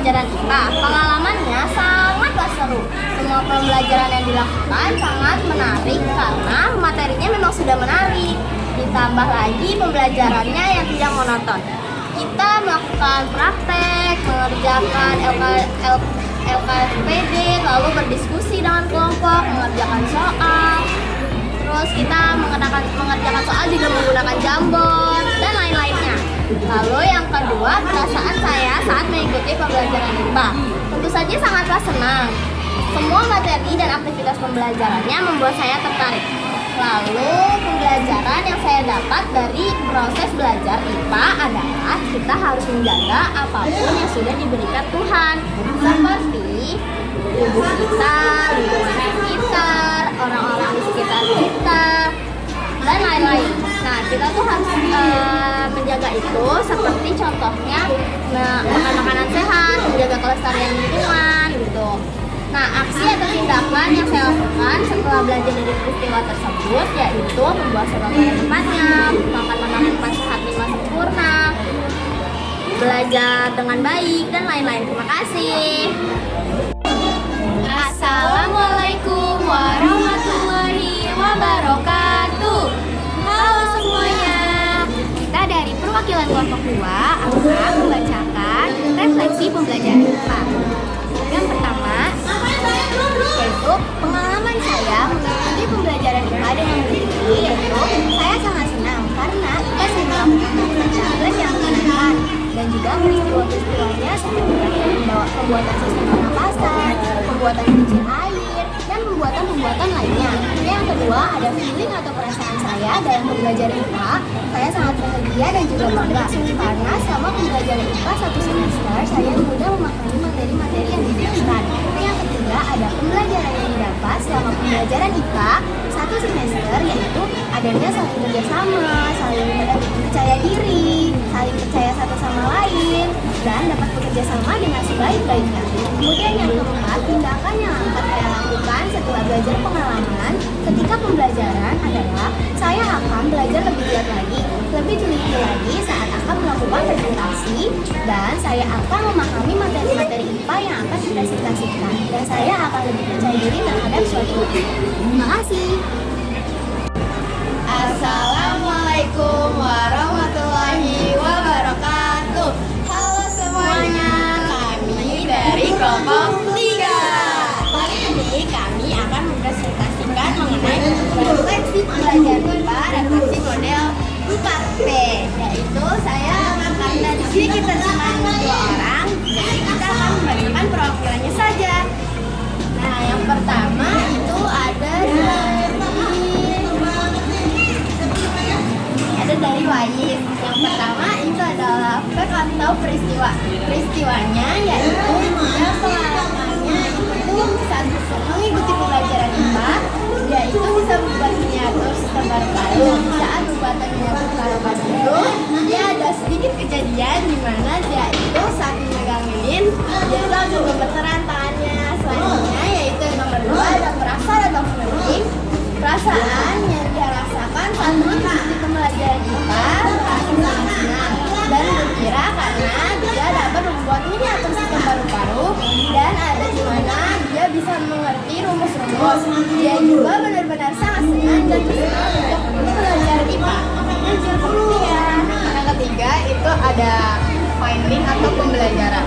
pembelajaran IPA. Pengalamannya sangatlah seru. Semua pembelajaran yang dilakukan sangat menarik karena materinya memang sudah menarik. Ditambah lagi pembelajarannya yang tidak monoton. Kita melakukan praktek, mengerjakan LKPD, lalu berdiskusi dengan kelompok, mengerjakan soal. Terus kita mengerjakan soal juga menggunakan Jamboard dan lain-lainnya. Lalu yang kedua, perasaan saya saat mengikuti pembelajaran IPA. Tentu saja sangatlah senang. Semua materi dan aktivitas pembelajarannya membuat saya tertarik. Lalu pembelajaran yang saya dapat dari proses belajar IPA adalah kita harus menjaga apapun yang sudah diberikan Tuhan, seperti tubuh kita, lingkungan sekitar, orang-orang di sekitar kita, dan lain-lain. Nah, kita tuh harus menjaga itu, seperti contohnya makan makanan sehat, menjaga kelestarian lingkungan gitu. Nah, aksi atau tindakan yang saya lakukan setelah belajar dari peristiwa tersebut yaitu membuat surat pada tempatnya, makan makanan sehat 5 sempurna, belajar dengan baik, dan lain-lain. Terima kasih. Assalamualaikum warahmatullahi wabarakatuh. Halo semuanya. Kita dari perwakilan kelompok 2 akan membacakan refleksi pembelajaran IPA. Yang pertama, yaitu pengalaman saya mengikuti pembelajaran IPA dengan begini, yaitu saya sangat senang karena kita sering melakukan praktek yang menyenangkan dan juga peristiwa-peristiwanya seperti pembuatan sistem pernapasan, pembuatan kincir air, dan pembuatan lainnya. Yang kedua, ada feeling atau perasaan saya dalam pembelajaran IPA. Saya sangat bahagia dan juga bangga karena selama pembelajaran IPA 1 semester saya mudah memahami materi-materi yang dijelaskan. Yang ketiga, ada pembelajaran yang didapat selama pembelajaran IPA 1 semester, yaitu adanya saling kerjasama, saling percaya diri, saling percaya satu sama lain, dan dapat bekerja sama dengan sebaik-baiknya. Kemudian yang keempat, tindakan yang akan saya lakukan setelah belajar pengalaman ketika pembelajaran adalah saya akan belajar lebih giat lagi, lebih teliti lagi saat akan melakukan presentasi, dan saya akan memahami materi-materi IPA yang akan dipresentasikan, dan saya akan lebih percaya diri terhadap suatu materi. Terima kasih. Assalamualaikum warahmatullahi wabarakatuh. Halo semuanya, kami dari kelompok 3. Kali ini kami akan mempresentasikan mengenai refleksi pembelajaran IPA, refleksi model 4P, yaitu saya karena di sini kita cuma 2 orang, jadi kita akan membagikan perwakilannya saja. Nah, yang pertama itu ada dari Wais. Yang pertama itu adalah fact atau peristiwa. Peristiwanya yaitu dia pengalamannya itu saat mengikuti pembelajaran IPA, dia itu bisa membuat miniatur sistem baru. Saat pembuatan miniatur baru itu, dia ada sedikit kejadian di mana dia itu saat memegang lilin, dia itu langsung gemeteran tangannya. Selanjutnya yaitu yang nomor 2 ada perasaan atau feeling. Perasaan yang dia rasakan saat mengikuti pembelajaran IPA, merasa sangat senang dan gembira karena dia dapat membuat miniatur sistem baru-baru, dan ada di mana dia bisa mengerti rumus-rumus. Dia juga benar-benar sangat senang dan bersemangat untuk belajar IPA. Yang ketiga itu ada finding atau pembelajaran.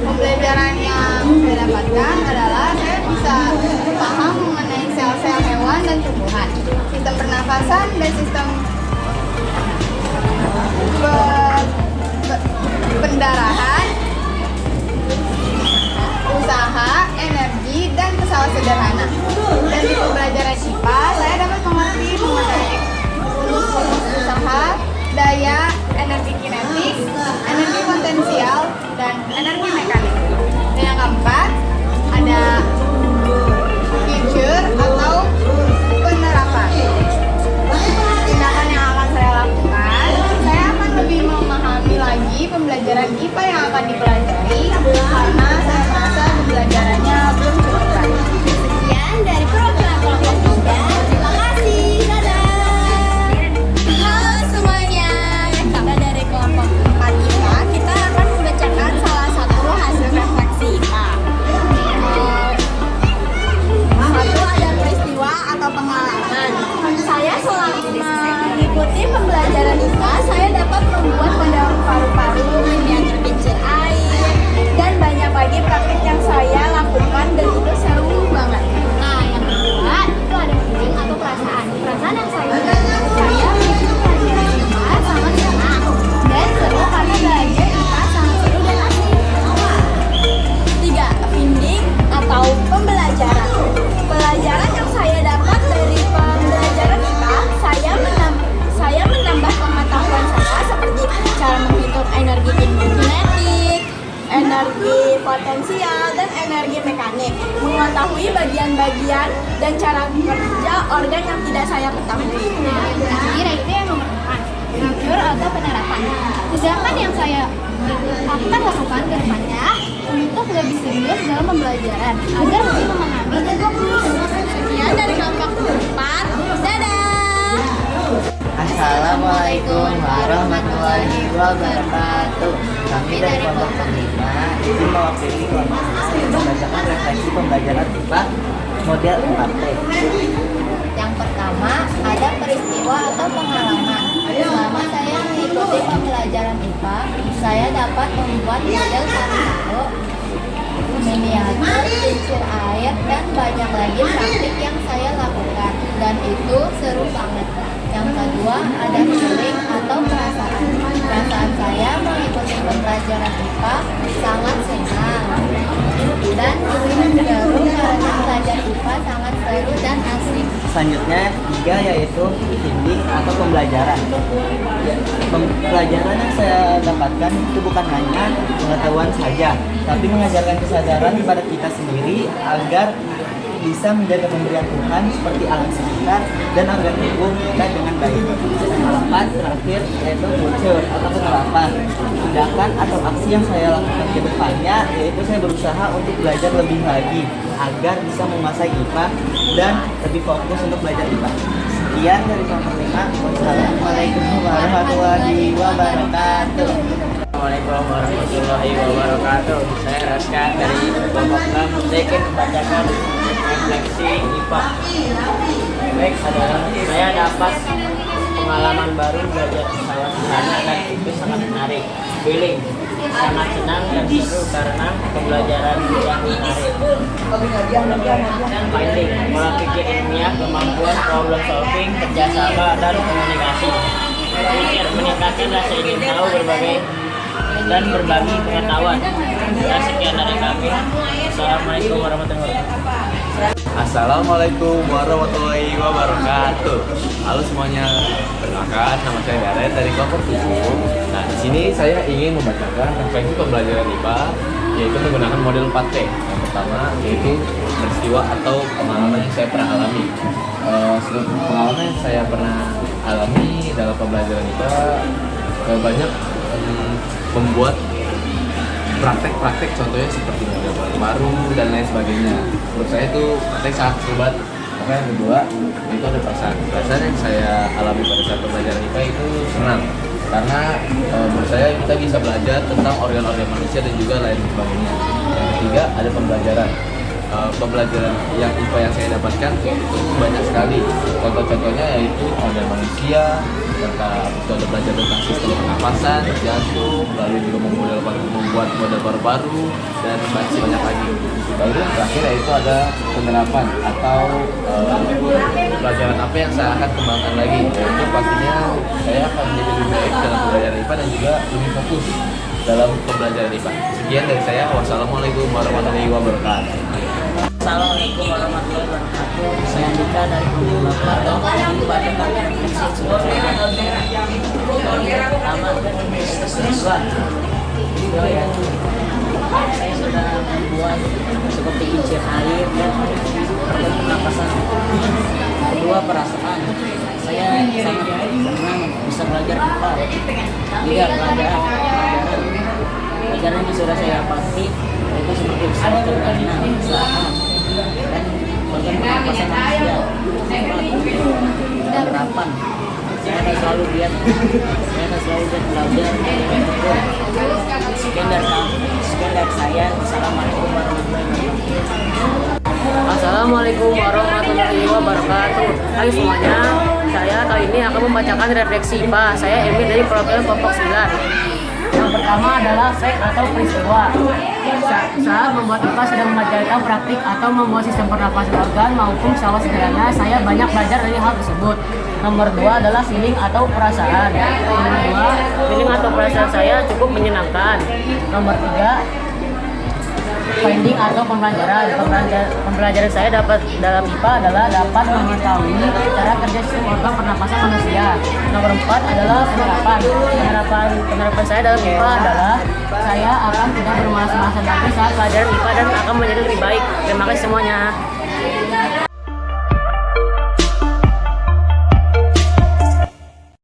Pembelajaran yang saya dapatkan adalah saya bisa paham mengenai sel-sel hewan dan tumbuhan, sistem pernafasan dan sistem pendarahan, usaha, energi, dan pesawat sederhana. Dan di pembelajaran IPA, saya dapat mengerti mengenai rumus-rumus usaha, daya, energi kinetik, energi potensial, dan energi mekanik. Dan yang keempat, ada future atau penerapan. Tindakan yang akan saya lakukan, saya akan lebih memahami lagi pembelajaran IPA yang akan dipelajari karena saya merasa pembelajarannya belum aneh, mengetahui bagian-bagian dan cara kerja organ yang tidak saya ketahui. Kira itu yang nomor 4, jujur atau penerapan. Sedangkan yang saya akan lakukan ke depannya untuk lebih serius dalam pembelajaran agar lebih memahami dan fokus. Sekian dari kelompok 4. Dadah! Assalamualaikum warahmatullahi wabarakatuh. Kami dari kelompok 5 izin mewakili kelompok membacakan refleksi pembelajaran IPA model 4T. Yang pertama, ada peristiwa atau pengalaman. Selama saya mengikuti pembelajaran IPA, saya dapat membuat model tari-tari, miniatur, kincir air, dan banyak lagi praktik yang saya lakukan. Dan itu seru banget. Yang kedua, ada feeling atau perasaan. Perasaan saya mengikuti pembelajaran IPA sangat senang. Dan seru karena belajar IPA sangat seru dan asik. Selanjutnya 3 yaitu thinking atau pembelajaran. Pembelajaran yang saya dapatkan itu bukan hanya pengetahuan saja, tapi mengajarkan kesadaran kepada kita sendiri agar bisa menjaga pemberian Tuhan seperti alam sekitar dan organ tubuh kita dengan baik. Yang 4 terakhir yaitu culture atau penerapan. Tindakan atau aksi yang saya lakukan ke depannya yaitu saya berusaha untuk belajar lebih lagi agar bisa menguasai IPA dan lebih fokus untuk belajar IPA. Sekian dari kelompok 5. Wassalamualaikum warahmatullahi wabarakatuh. Assalamualaikum warahmatullahi wabarakatuh. Saya Raska dari kelompok 6. Saya ingin membacakan refleksi IPA. Baik, saya dapat pengalaman baru belajar pesawat sederhana dan itu sangat menarik. Feeling sangat senang dan seru karena pembelajaran yang menarik. Finding pola pikir ilmiah, kemampuan problem solving, kerjasama dan komunikasi. Pikir meningkatkan rasa ingin tahu berbagai dan berbagi pengetahuan. Sekian dari kami. Assalamualaikum warahmatullahi wabarakatuh. Assalamualaikum warahmatullahi wabarakatuh. Halo semuanya, perkenalkan nama saya Darren dari kelompok 7. Nah, di sini saya ingin membacakan refleksi pembelajaran IPA yaitu menggunakan model 4T. Yang pertama yaitu peristiwa atau pengalaman yang saya pernah alami. Pengalaman yang saya pernah alami dalam pembelajaran IPA banyak membuat praktek-praktek, contohnya seperti model baru dan lain sebagainya. Menurut saya itu praktek sangat seru banget. Maka yang kedua itu ada perasaan yang saya alami pada saat pembelajaran IPA itu senang karena menurut saya kita bisa belajar tentang organ-organ manusia dan juga lain sebagainya. Yang ketiga ada pembelajaran. Pembelajaran yang IPA yang saya dapatkan itu banyak sekali. Contoh-contohnya yaitu organ manusia, kita ada belajar tentang sistem pernapasan, jantung, lalu juga membuat model baru-baru dan masih banyak lagi. Lalu yang terakhir yaitu ada penerapan atau pelajaran apa yang saya akan kembangkan lagi. Yaitu pastinya saya akan menjadi lebih baik dalam pembelajaran IPA dan juga lebih fokus dalam pembelajaran IPA. Sekian dari saya. Wassalamualaikum warahmatullahi wabarakatuh. Assalamualaikum warahmatullahi wabarakatuh. Saya Andika dari kelompok 8 dan membacakan refleksi sebuah pertama siswa yang saya sudah membuat seperti kincir air dan pernapasan. Kedua, perasaan saya sangat senang bisa belajar IPA. Tiga, pelajaran yang sudah saya pasti itu seperti usaha sederhana, usaha dan organ pernapasan manusia. Penerapan saya akan selalu belajar sekian dari saya. Assalamualaikum warahmatullahi wabarakatuh. Assalamualaikum warahmatullahi wabarakatuh. Hai semuanya, saya kali ini akan membacakan refleksi IPA. Saya Emil dari kelompok 9. Yang pertama adalah fact atau peristiwa. Saat membuat IPA sedang mengajarkan praktik atau membuat sistem pernapasan organ maupun pesawat sederhana, saya banyak belajar dari hal tersebut. Nomor 2 adalah feeling atau perasaan. Nomor 2, feeling atau perasaan saya cukup menyenangkan. Nomor 3, finding atau pembelajaran saya dalam IPA adalah dapat mengetahui cara kerja sistem organ pernapasan manusia. Nomor 4 adalah penerapan saya dalam IPA adalah saya akan tidak bermalas-malasan lagi saat pelajaran IPA dan akan menjadi lebih baik. Terima kasih semuanya.